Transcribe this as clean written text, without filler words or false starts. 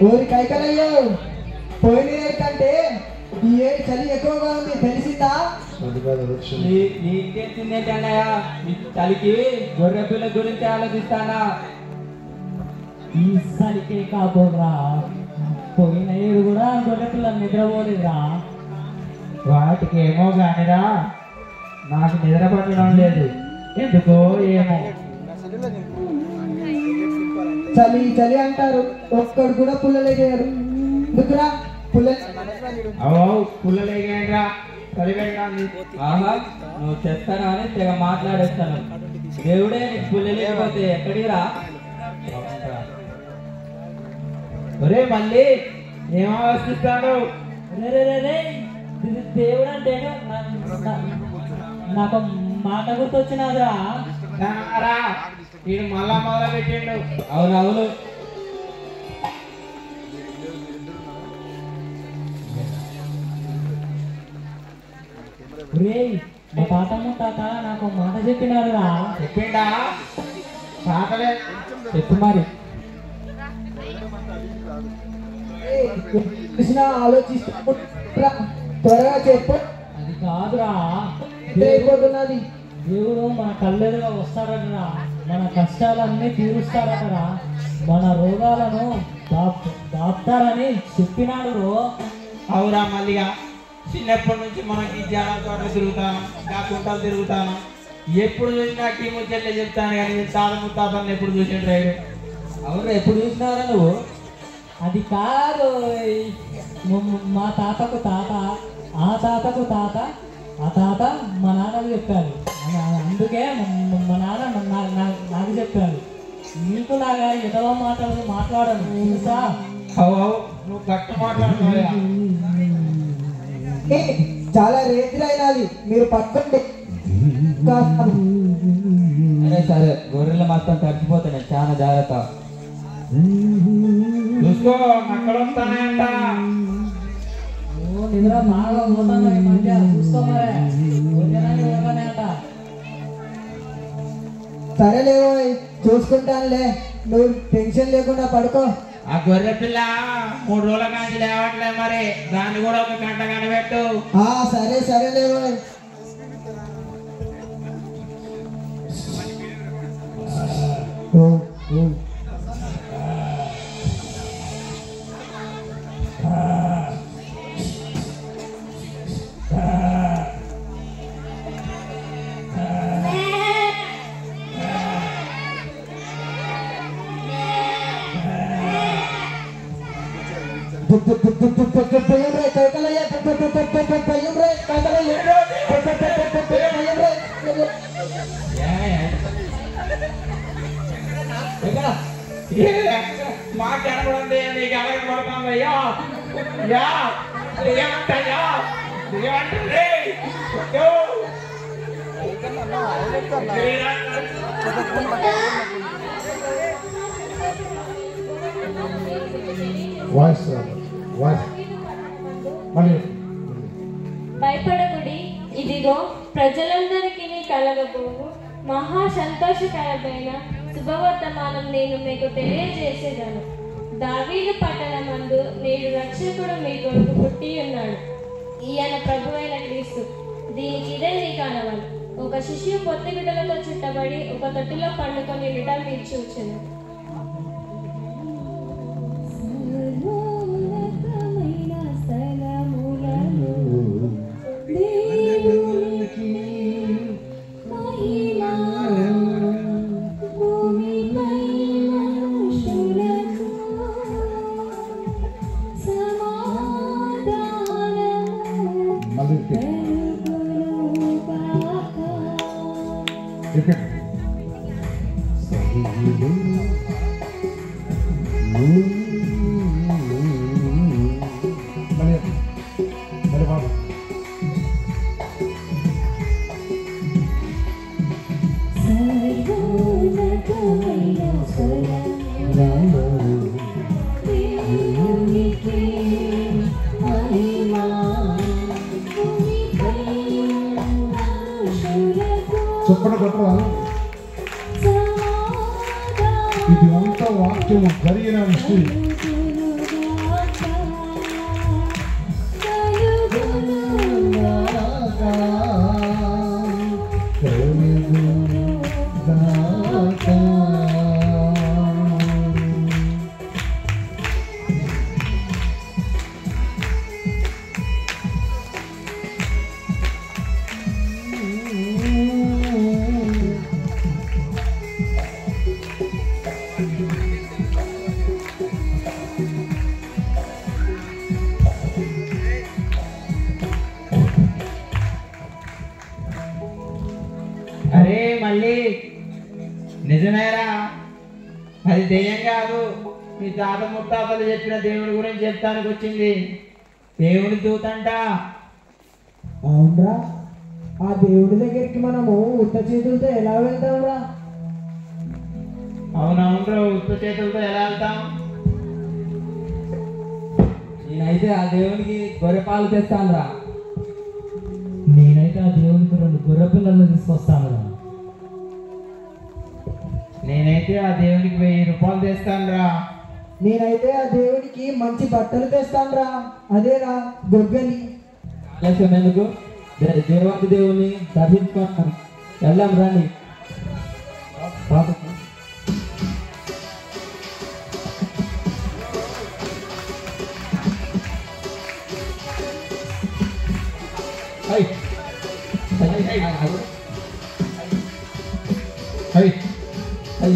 ఓరి కైకలయ్యో పోయిన కంటే ఈ ఏడు చలి ఎక్కువగా ఉంది తెలిసిందా? నీకేంటన్నయ్య చలికి గొర్రె పిల్ల గురించి ఆలోచిస్తానా? ఈ చలికే కాబోరా పోయిన ఏడు కూడా గొర్రె పిల్ల నిద్రపోలేదురా. వాటికి ఏమో కానిరా నాకు నిద్ర పట్టడం లేదు ఎందుకో ఏమో. చలి చలి అంటారు ఒక్కడు కూడా పుల్లలేగారు ఎందుకురా? పుల్లలేగా ఆహా నువ్వు చెప్తానా అని తెగ మాట్లాడేస్తాను. దేవుడే నీకు పుల్ల లేకపోతే ఎక్కడిరా? ఒరే మళ్ళీ ఏమాలోచిస్తాను? దేవుడు అంటే నాకు మాట గుర్తొచ్చినాదిరా. వీడు మళ్ళా మొదలు పెట్టిండు. అవునవును మా తాతమ్మ తాత నాకు మాట చెప్పినారురా. చెప్పిండా? తాతలే చెప్పు మరి. ఆలోచిస్తున్నా త్వరగా చెప్పు. అది కాదురా అయిపోతున్నది. దేవుడు మన కళ్ళెదుగా వస్తాడటరా, మన కష్టాలన్నీ తీరుస్తాడటరా, మన రోగాలను దాపుతారని చెప్పినాడు రో. అవురా మల్లిగా చిన్నప్పటి నుంచి మనకి జానా తోట తిరుగుతాను కుంటలు తిరుగుతాను. ఎప్పుడు చూసినా టీ ముచ్చట్లే చెప్తాను కానీ తాత ముత్తాతను ఎప్పుడు చూసిన రైడు. అవును ఎప్పుడు చూసినారా నువ్వు? అది కాదు మా తాతకు తాత, ఆ తాతకు తాత, ఆ తాత మా నాన్నకు చెప్పాడు. అందుకే మా నాన్న నాకు చెప్పాడు. నీకు లాగా ఎదవ మాటలు మాట్లాడను తెలుసా? నువ్వు గట్ట మాట్లాడుతున్నావా? చాలా రేతులైనది మీరు పక్కన. సరే గొర్రెలు మొత్తం తడిచిపోతాయి చాలా జాగ్రత్త చూసుకో. అక్కడ వస్తానంట నిద్ర బాగా పోతాను ఈ మధ్య చూసుకోమరే. సరేలేవో చూసుకుంటానులే, నువ్వు టెన్షన్ లేకుండా పడుకో. ఆ గొర్రె పిల్ల 3 రోజుల కాంచి లేవట్లే మరి దాన్ని కూడా ఒక గంట కనిపెట్టు. సరే సరేలేవో. మాట్లాడబడింది నీకు అలాగే పడుతుందయ్యా. ఏమంటాయా ఏమంటే భయపడకుడి, ఇదిగో ప్రజలందరికీ కలగబోవు మహా సంతోషకరమైన శుభవర్తమానం నేను మీకు తెలియజేసేదను. దావీదు పట్టణమందు నేడు రక్షకుడు మీ కొరకు పుట్టి ఉన్నాడు. ఈయన ప్రభువైన క్రీస్తు. దీనికి ఇదే నీ కానవాలి. ఒక శిశువు పొత్తి గుడ్డలతో చుట్టబడి ఒక తొట్టిలో పండుకొని లిటల్ తీర్చి వచ్చాను. చొప్పన కొట్టరా ఇది అంతా వాక్యము జరిగిన విషయం. అరే మళ్ళీ నిజమేరా, అది దెయ్యం కాదు. మీ తాత ముత్తాతలు చెప్పిన దేవుడి గురించి చెప్తానికి వచ్చింది. దేవుడి దూతంట. అవునరా, ఆ దేవుడి దగ్గరికి మనము ఉత్త చేతులతో ఎలా వెళ్తాంరా? అవునవునరా, ఉత్త చేతులతో ఎలా వెళ్తాం? నేనైతే ఆ దేవునికి గొర్రెపాలు తెస్తానురా. నేనైతే ఆ దేవునికి 2 గొర్రె పిల్లలను తీసుకొస్తానురా. నేనైతే ఆ దేవునికి 1000 రూపాయలు తెస్తానురా. నేనైతే ఆ దేవుడికి మంచి బట్టలు తెస్తానురా. అదేరా గొగ్గలి. ఆలస్యం ఎందుకు? దేవాది దేవుని దర్శించుకుంటాం. వెళ్దాం రండి. హై